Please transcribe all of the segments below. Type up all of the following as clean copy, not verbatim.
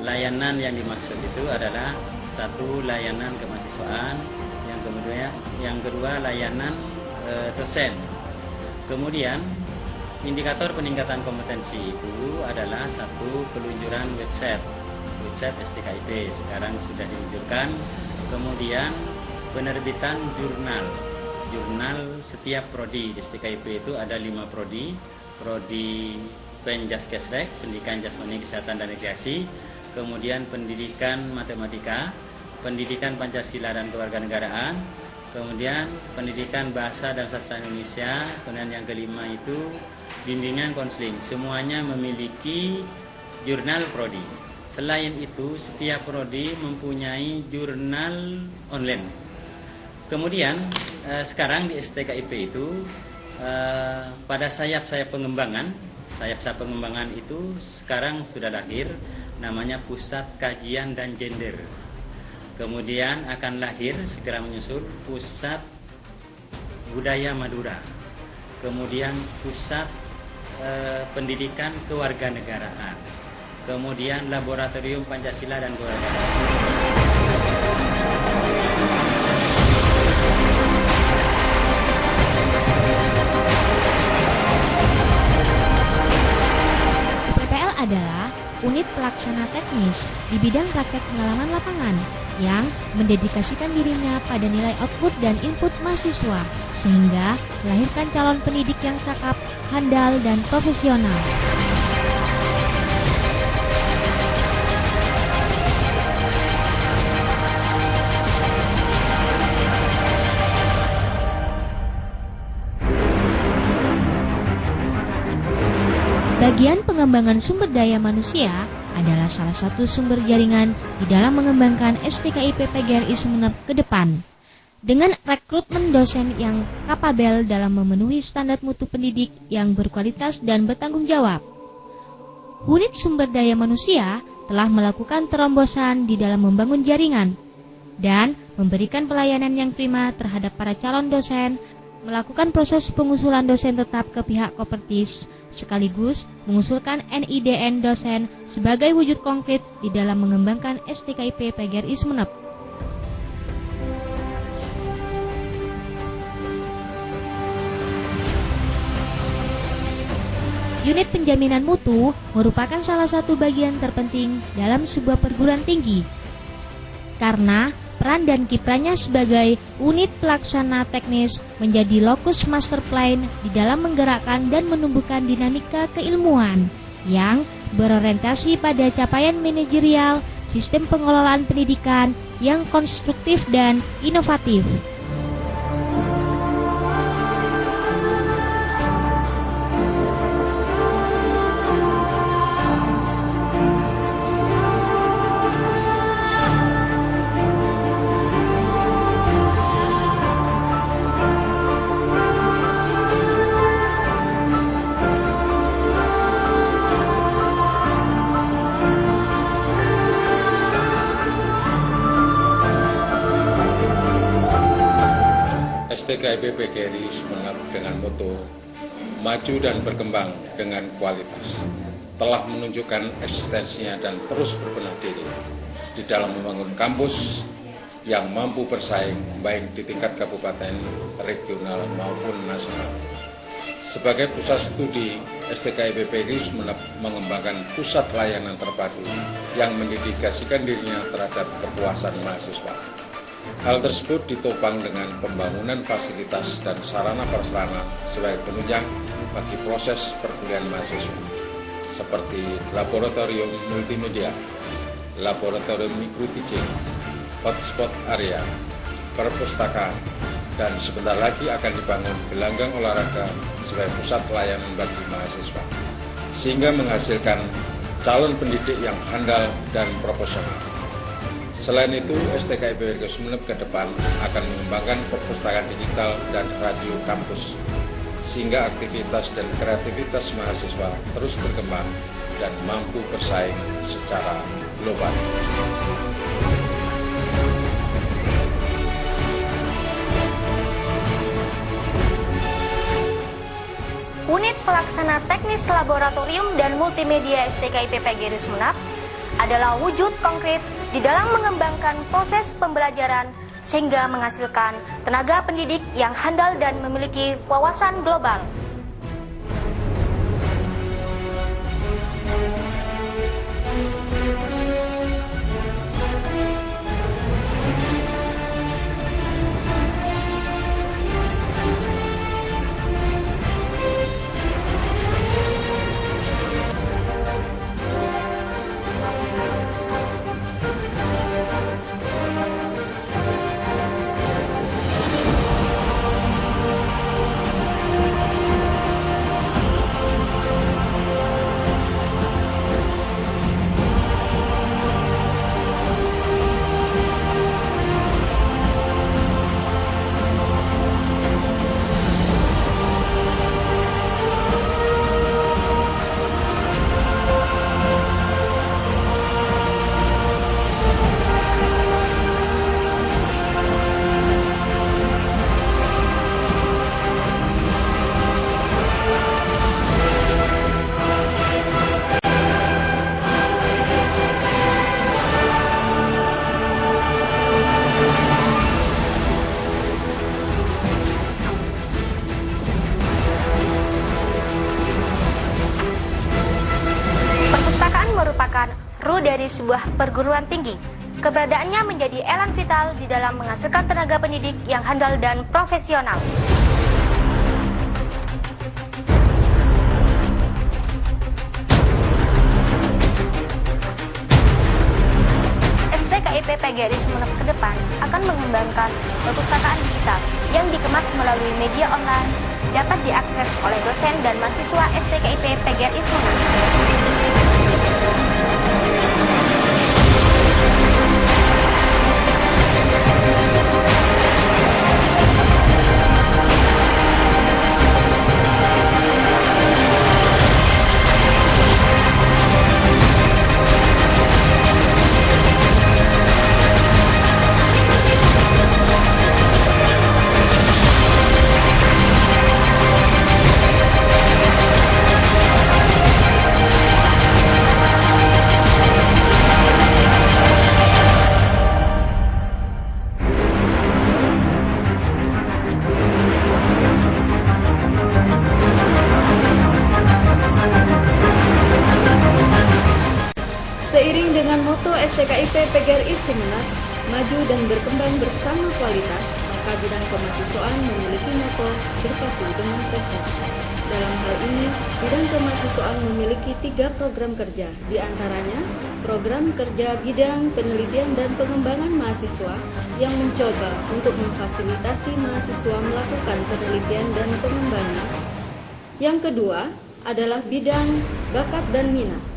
Layanan yang dimaksud itu adalah satu, layanan kemahasiswaan, yang kedua layanan dosen. Kemudian indikator peningkatan kompetensi itu adalah satu, peluncuran website STKIP sekarang sudah diluncurkan. Kemudian penerbitan jurnal setiap prodi di STKIP itu ada 5 prodi Penjaskesrek, pendidikan jasmani, kesehatan dan rekreasi, kemudian pendidikan matematika, pendidikan Pancasila dan kewarganegaraan, kemudian pendidikan bahasa dan sastra Indonesia, kemudian yang kelima itu bimbingan konseling. Semuanya memiliki jurnal prodi. Selain itu, setiap prodi mempunyai jurnal online. Kemudian sekarang di STKIP itu pada sayap-sayap pengembangan itu sekarang sudah lahir, namanya Pusat Kajian dan Gender. Kemudian akan lahir segera menyusul Pusat Budaya Madura. Kemudian Pusat Pendidikan Kewarganegaraan. Kemudian Laboratorium Pancasila dan Kewarganegaraan. Adalah unit pelaksana teknis di bidang praktek pengalaman lapangan yang mendedikasikan dirinya pada nilai output dan input mahasiswa sehingga melahirkan calon pendidik yang cakap, handal, dan profesional. Bagian pengembangan sumber daya manusia adalah salah satu sumber jaringan di dalam mengembangkan STKIP PGRI Sumeneb ke depan. Dengan rekrutmen dosen yang kapabel dalam memenuhi standar mutu pendidik yang berkualitas dan bertanggung jawab. Unit sumber daya manusia telah melakukan terombosan di dalam membangun jaringan dan memberikan pelayanan yang prima terhadap para calon dosen, melakukan proses pengusulan dosen tetap ke pihak Kopertis, sekaligus mengusulkan NIDN dosen sebagai wujud konkret di dalam mengembangkan STKIP PGRI Sumeneb. Unit penjaminan mutu merupakan salah satu bagian terpenting dalam sebuah perguruan tinggi, karena peran dan kiprahnya sebagai unit pelaksana teknis menjadi lokus master plan di dalam menggerakkan dan menumbuhkan dinamika keilmuan yang berorientasi pada capaian manajerial sistem pengelolaan pendidikan yang konstruktif dan inovatif. STKIP PGRI Sumeneb dengan moto maju dan berkembang dengan kualitas telah menunjukkan eksistensinya dan terus berbenah diri di dalam membangun kampus yang mampu bersaing baik di tingkat kabupaten, regional maupun nasional. Sebagai pusat studi, STKIP PGRI Sumeneb mengembangkan pusat layanan terpadu yang mendedikasikan dirinya terhadap kepuasan mahasiswa. Hal tersebut ditopang dengan pembangunan fasilitas dan sarana prasarana sebagai penunjang bagi proses perkuliahan mahasiswa, seperti laboratorium multimedia, laboratorium micro teaching, hotspot area, perpustakaan, dan sebentar lagi akan dibangun gelanggang olahraga sebagai pusat pelayanan bagi mahasiswa, sehingga menghasilkan calon pendidik yang handal dan profesional. Selain itu, STKIP PGRI Sumeneb ke depan akan mengembangkan perpustakaan digital dan radio kampus, sehingga aktivitas dan kreativitas mahasiswa terus berkembang dan mampu bersaing secara global. Unit Pelaksana Teknis Laboratorium dan Multimedia STKIP PGRI Sumenep adalah wujud konkret di dalam mengembangkan proses pembelajaran sehingga menghasilkan tenaga pendidik yang handal dan memiliki wawasan global. Dari sebuah perguruan tinggi. Keberadaannya menjadi elan vital di dalam menghasilkan tenaga pendidik yang handal dan profesional. STKIP PGRI Sumenep ke depan akan mengembangkan perpustakaan digital yang dikemas melalui media online, dapat diakses oleh dosen dan mahasiswa STKIP PGRI Sumenep. Seiring dengan moto STKIP PGRI Sumenep, maju dan berkembang bersama kualitas, maka bidang kemahasiswaan memiliki moto berpacu dengan prestasi. Dalam hal ini, bidang kemahasiswaan memiliki 3 program kerja, di antaranya program kerja bidang penelitian dan pengembangan mahasiswa yang mencoba untuk memfasilitasi mahasiswa melakukan penelitian dan pengembangan. Yang kedua adalah bidang bakat dan minat.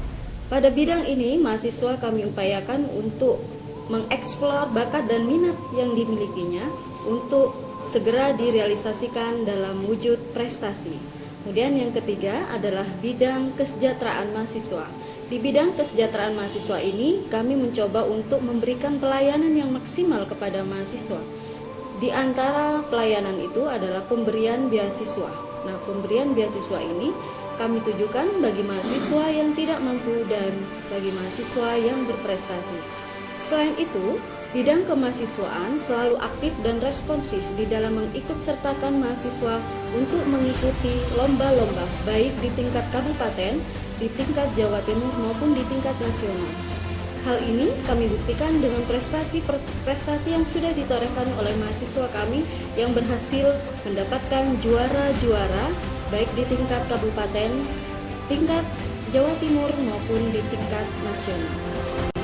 Pada bidang ini, mahasiswa kami upayakan untuk mengeksplor bakat dan minat yang dimilikinya untuk segera direalisasikan dalam wujud prestasi. Kemudian yang ketiga adalah bidang kesejahteraan mahasiswa. Di bidang kesejahteraan mahasiswa ini, kami mencoba untuk memberikan pelayanan yang maksimal kepada mahasiswa. Di antara pelayanan itu adalah pemberian beasiswa. Nah, pemberian beasiswa ini kami tujukan bagi mahasiswa yang tidak mampu dan bagi mahasiswa yang berprestasi. Selain itu, bidang kemahasiswaan selalu aktif dan responsif di dalam mengikutsertakan mahasiswa untuk mengikuti lomba-lomba baik di tingkat kabupaten, di tingkat Jawa Timur maupun di tingkat nasional. Hal ini kami buktikan dengan prestasi yang sudah ditorehkan oleh mahasiswa kami yang berhasil mendapatkan juara-juara baik di tingkat kabupaten, tingkat Jawa Timur maupun di tingkat nasional.